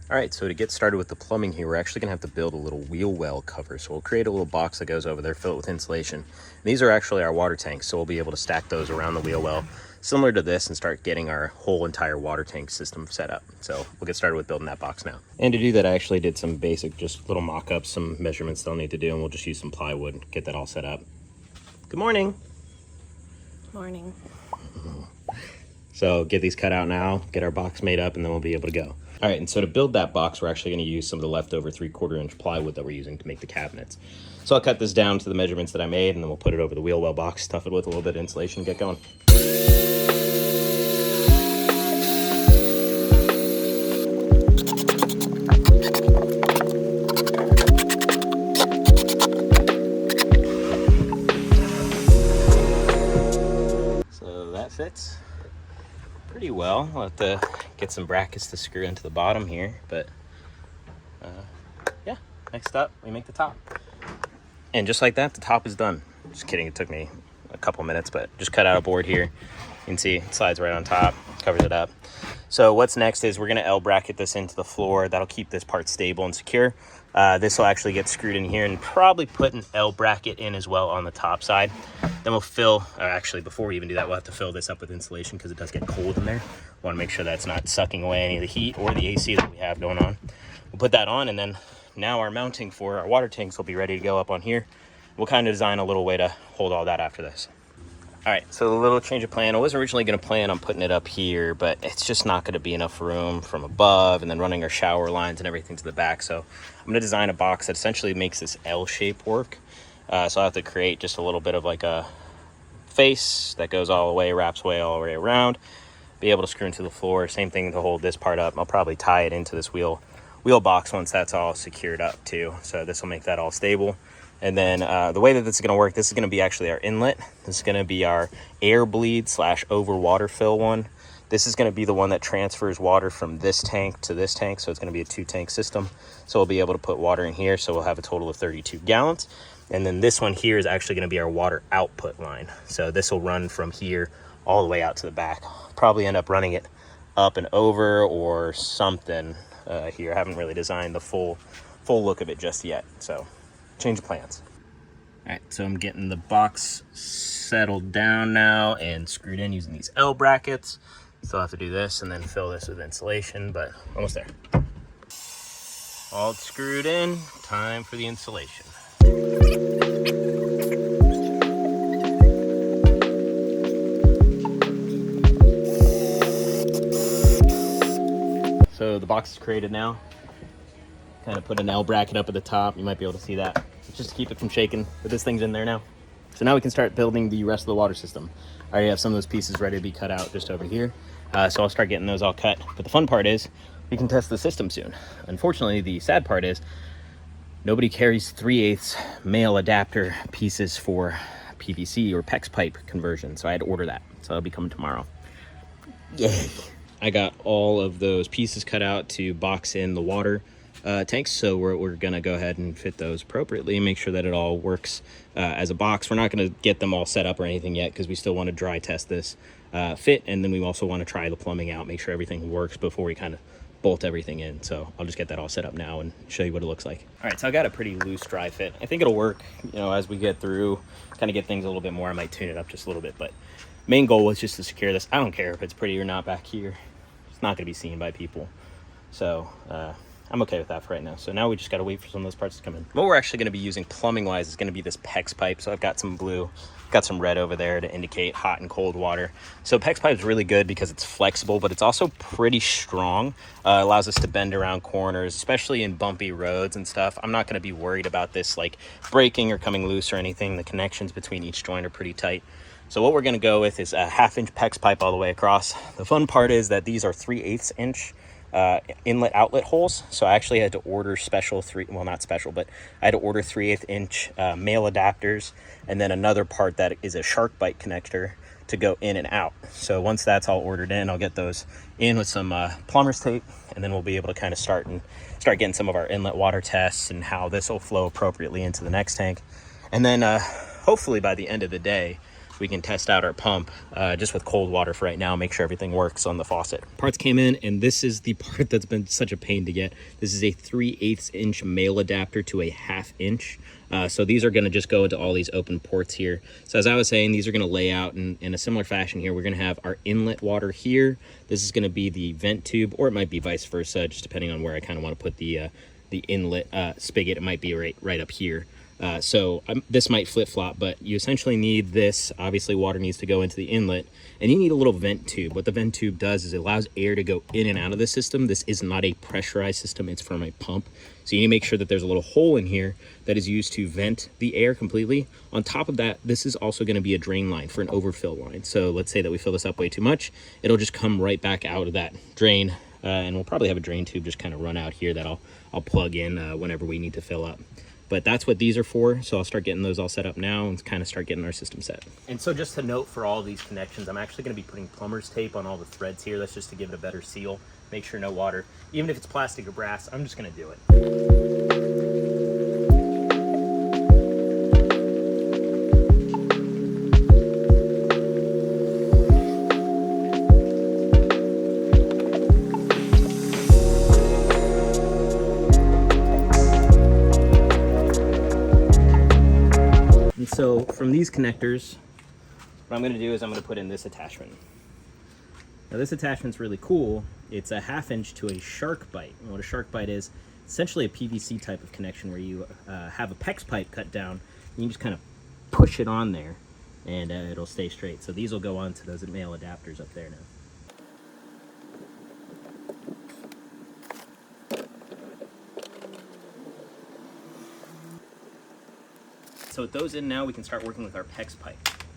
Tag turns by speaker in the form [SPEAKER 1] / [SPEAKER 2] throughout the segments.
[SPEAKER 1] All right, so to get started with the plumbing here, we're actually gonna have to build a little wheel well cover. So we'll create a little box that goes over there, fill it with insulation. And these are actually our water tanks, so we'll be able to stack those around the wheel well, similar to this, and start getting our whole entire water tank system set up. So we'll get started with building that box now. And to do that, I actually did some basic, just little mock-ups, some measurements they'll need to do, and we'll just use some plywood and get that all set up. Good morning.
[SPEAKER 2] Morning.
[SPEAKER 1] So get these cut out now, get our box made up, and then we'll be able to go. All right, and so to build that box, we're actually going to use some of the leftover 3/4 inch plywood that we're using to make the cabinets. So I'll cut this down to the measurements that I made, and then we'll put it over the wheel well box, stuff it with a little bit of insulation, and get going. So that fits pretty well. I'll have to get some brackets to screw into the bottom here, but yeah, next up we make the top. And just like that, the top is done. Just kidding, it took me a couple minutes, but just cut out a board here. You can see it slides right on top, covers it up. So what's next is we're gonna L bracket this into the floor. That'll keep this part stable and secure. This will actually get screwed in here, and probably put an L bracket in as well on the top side. Then we'll fill, or actually before we even do that, we'll have to fill this up with insulation because it does get cold in there. We want to make sure that's not sucking away any of the heat or the AC that we have going on. We'll put that on, and then now our mounting for our water tanks will be ready to go up on here. We'll kind of design a little way to hold all that after this. All right, so a little change of plan. I was originally going to plan on putting it up here, but it's just not going to be enough room from above and then running our shower lines and everything to the back. So I'm going to design a box that essentially makes this L shape work. So I'll have to create just a little bit of like a face that goes all the way, wraps way all the way around, be able to screw into the floor. Same thing to hold this part up. I'll probably tie it into this wheel box once that's all secured up too. So this will make that all stable. And then the way that this is going to work, this is going to be actually our inlet. This is going to be our air bleed / over water fill one. This is going to be the one that transfers water from this tank to this tank. So it's going to be a 2-tank system. So we'll be able to put water in here. So we'll have a total of 32 gallons. And then this one here is actually going to be our water output line. So this will run from here all the way out to the back. Probably end up running it up and over or something here. I haven't really designed the full look of it just yet. So change of plans. All right, so I'm getting the box settled down now and screwed in using these L brackets. Still have to do this and then fill this with insulation, but almost there. All screwed in, time for the insulation. So the box is created now. Kind of put an L bracket up at the top. You might be able to see that, just to keep it from shaking, but this thing's in there now. So now we can start building the rest of the water system. I already have some of those pieces ready to be cut out just over here. So I'll start getting those all cut. But the fun part is we can test the system soon. Unfortunately, the sad part is nobody carries 3/8 male adapter pieces for PVC or PEX pipe conversion. So I had to order that. So that'll be coming tomorrow. Yay. I got all of those pieces cut out to box in the water tanks, so we're gonna go ahead and fit those appropriately and make sure that it all works as a box. We're not gonna get them all set up or anything yet because we still want to dry test this fit, and then we also want to try the plumbing out, make sure everything works before we kind of bolt everything in. So I'll just get that all set up now and show you what it looks like. All right, so I got a pretty loose dry fit. I think it'll work, you know, as we get through, kind of get things a little bit more. I might tune it up just a little bit, but main goal was just to secure this. I don't care if it's pretty or not back here. It's not gonna be seen by people. So I'm okay with that for right now. So now we just got to wait for some of those parts to come in. What we're actually going to be using plumbing wise is going to be this PEX pipe. So I've got some blue, got some red over there to indicate hot and cold water. So PEX pipe is really good because it's flexible, but it's also pretty strong. Allows us to bend around corners, especially in bumpy roads and stuff. I'm not going to be worried about this like breaking or coming loose or anything. The connections between each joint are pretty tight. So what we're going to go with is a 1/2 inch PEX pipe all the way across. The fun part is that these are 3/8 inch inlet outlet holes. So I actually had to order special not special, but I had to order 3/8 inch male adapters, and then another part that is a shark bite connector to go in and out. So once that's all ordered in, I'll get those in with some plumber's tape, and then we'll be able to kind of start getting some of our inlet water tests and how this will flow appropriately into the next tank. And then hopefully by the end of the day, we can test out our pump just with cold water for right now, make sure everything works on the faucet. Parts came in, and this is the part that's been such a pain to get. This is a 3/8 inch male adapter to a 1/2 inch. So these are going to just go into all these open ports here. So as I was saying, these are going to lay out in a similar fashion here. We're going to have our inlet water here. This is going to be the vent tube, or it might be vice versa, just depending on where I kind of want to put the inlet spigot. It might be right up here. This might flip-flop, but you essentially need this. Obviously, water needs to go into the inlet, and you need a little vent tube. What the vent tube does is it allows air to go in and out of the system. This is not a pressurized system. It's from a pump. So you need to make sure that there's a little hole in here that is used to vent the air completely. On top of that, this is also going to be a drain line for an overfill line. So let's say that we fill this up way too much. It'll just come right back out of that drain, and we'll probably have a drain tube just kind of run out here that I'll plug in whenever we need to fill up. But that's what these are for, so I'll start getting those all set up now and kind of start getting our system set. And so just to note for all these connections, I'm actually going to be putting plumber's tape on all the threads here. That's just to give it a better seal, make sure no water. Even if it's plastic or brass, I'm just going to do it. So from these connectors, what I'm going to do is I'm going to put in this attachment. Now this attachment's really cool. It's a 1/2 inch to a shark bite. And what a shark bite is, essentially a PVC type of connection where you have a PEX pipe cut down, and you can just kind of push it on there, and it'll stay straight. So these will go on to those male adapters up there now. So with those in now, we can start working with our PEX pipe.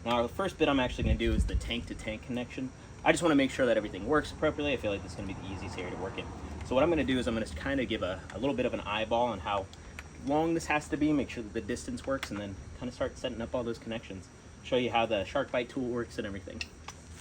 [SPEAKER 1] Now the first bit I'm actually going to do is the tank to tank connection. I just want to make sure that everything works appropriately. I feel like this is going to be the easiest area to work in. So what I'm going to do is I'm going to kind of give a little bit of an eyeball on how long this has to be, make sure that the distance works, and then kind of start setting up all those connections. Show you how the shark bite tool works and everything.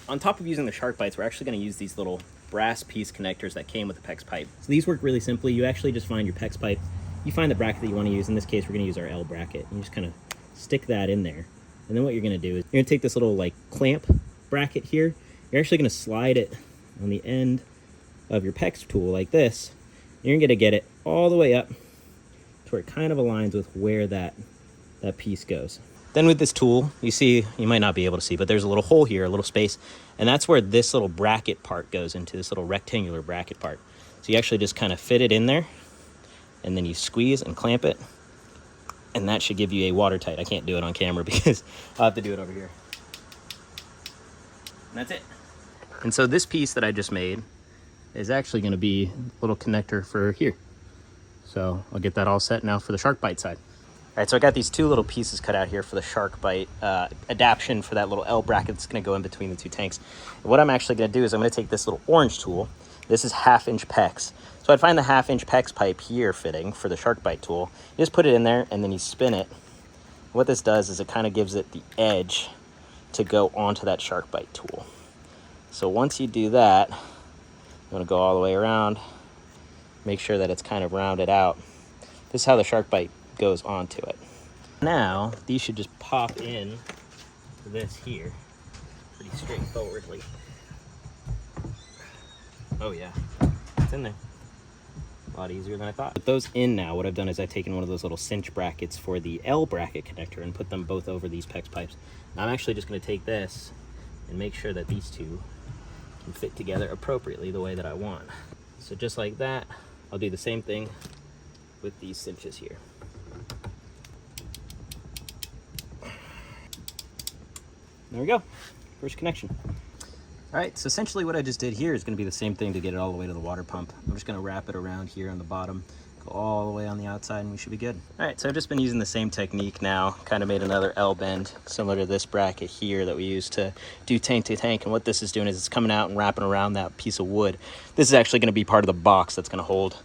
[SPEAKER 1] On top of using the shark bites, we're actually going to use these little brass piece connectors that came with the PEX pipe. So these work really simply. You actually just find your PEX pipe. You find the bracket that you want to use. In this case, we're going to use our L bracket. You just kind of stick that in there. And then what you're going to do is you're going to take this little like clamp bracket here. You're actually going to slide it on the end of your PEX tool like this. You're going to get it all the way up to where it kind of aligns with where that piece goes. Then with this tool, you see, you might not be able to see, but there's a little hole here, a little space, and that's where this little bracket part goes into, this little rectangular bracket part. So you actually just kind of fit it in there, and then you squeeze and clamp it, and that should give you a watertight. I can't do it on camera because I'll have to do it over here. And that's it. And so this piece that I just made is actually going to be a little connector for here. So I'll get that all set now for the shark bite side. All right, so I got these two little pieces cut out here for the shark bite adaptation for that little L bracket that's going to go in between the two tanks. And what I'm actually going to do is I'm going to take this little orange tool. This is 1/2 inch PEX. So I'd find the 1/2 inch PEX pipe here fitting for the shark bite tool. You just put it in there and then you spin it. What this does is it kind of gives it the edge to go onto that shark bite tool. So once you do that, you want to go all the way around, make sure that it's kind of rounded out. This is how the shark bite goes onto it. Now these should just pop in to this here pretty straightforwardly. Oh yeah, it's in there. A lot easier than I thought. With those in now, what I've done is I've taken one of those little cinch brackets for the L bracket connector and put them both over these PEX pipes. Now I'm actually just going to take this and make sure that these two can fit together appropriately the way that I want. So just like that, I'll do the same thing with these cinches here. There we go, first connection. All right, so essentially what I just did here is going to be the same thing to get it all the way to the water pump. I'm just going to wrap it around here on the bottom, go all the way on the outside, and we should be good. All right, so I've just been using the same technique now, kind of made another L bend similar to this bracket here that we used to do tank to tank. And what this is doing is it's coming out and wrapping around that piece of wood. This is actually going to be part of the box that's going to hold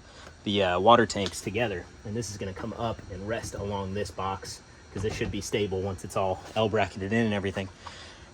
[SPEAKER 1] the water tanks together. And this is going to come up and rest along this box because it should be stable once it's all L bracketed in and everything.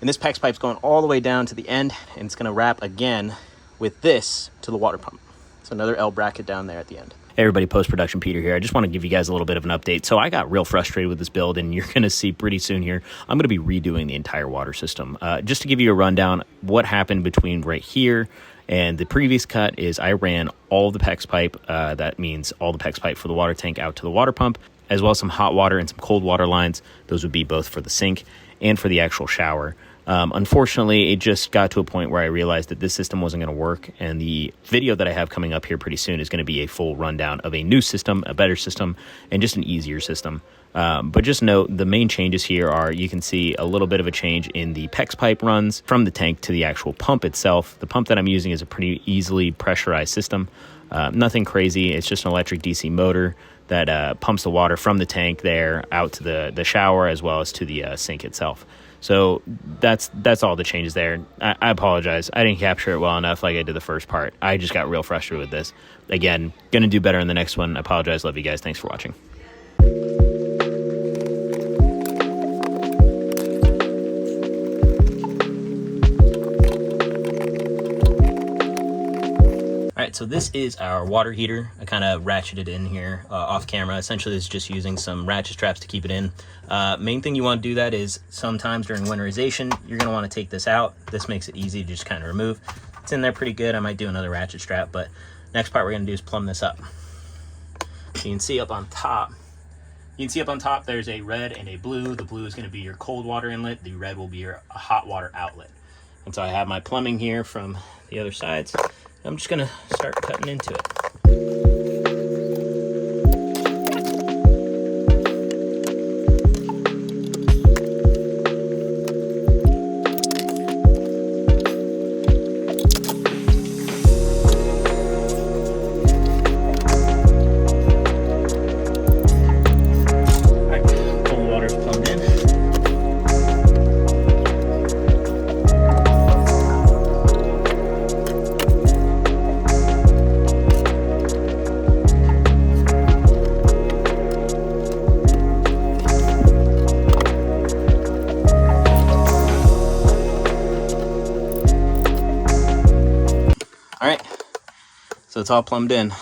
[SPEAKER 1] And this PEX pipe's going all the way down to the end, and it's going to wrap again with this to the water pump. So another L bracket down there at the end. Hey everybody, post-production Peter here. I just want to give you guys a little bit of an update. So I got real frustrated with this build, and you're going to see pretty soon here, I'm going to be redoing the entire water system. Just to give you a rundown, what happened between right here and the previous cut is I ran all of the PEX pipe. That means all the PEX pipe for the water tank out to the water pump, as well as some hot water and some cold water lines. Those would be both for the sink and for the actual shower. Unfortunately, it just got to a point where I realized that this system wasn't going to work, and the video that I have coming up here pretty soon is going to be a full rundown of a new system, a better system, and just an easier system. But just note, the main changes here are you can see a little bit of a change in the PEX pipe runs from the tank to the actual pump itself. The pump that I'm using is a pretty easily pressurized system. Nothing crazy. It's just an electric DC motor that pumps the water from the tank there out to the shower as well as to the sink itself. So that's all the changes there. I apologize. I didn't capture it well enough like I did the first part. I just got real frustrated with this. Again, going to do better in the next one. I apologize. Love you guys. Thanks for watching. All right, so this is our water heater. I kind of ratcheted in here off camera. Essentially, it's just using some ratchet straps to keep it in. Main thing you want to do that is sometimes during winterization, you're going to want to take this out. This makes it easy to just kind of remove. It's in there pretty good. I might do another ratchet strap, but next part we're going to do is plumb this up. So you can see up on top, there's a red and a blue. The blue is going to be your cold water inlet. The red will be your hot water outlet. And so I have my plumbing here from the other sides. I'm just gonna start cutting into it. All right, cold water's plumbed in. All right, so it's all plumbed in.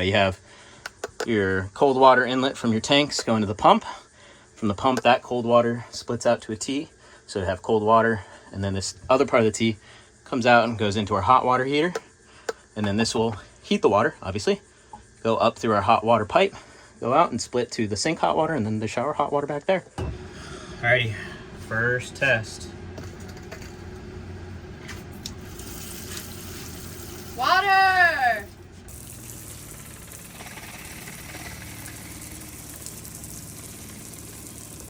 [SPEAKER 1] You have your cold water inlet from your tanks going to the pump. From the pump, that cold water splits out to a T. So you have cold water, and then this other part of the T comes out and goes into our hot water heater. And then this will heat the water, obviously, go up through our hot water pipe, go out and split to the sink hot water, and then the shower hot water back there. Alrighty, first test.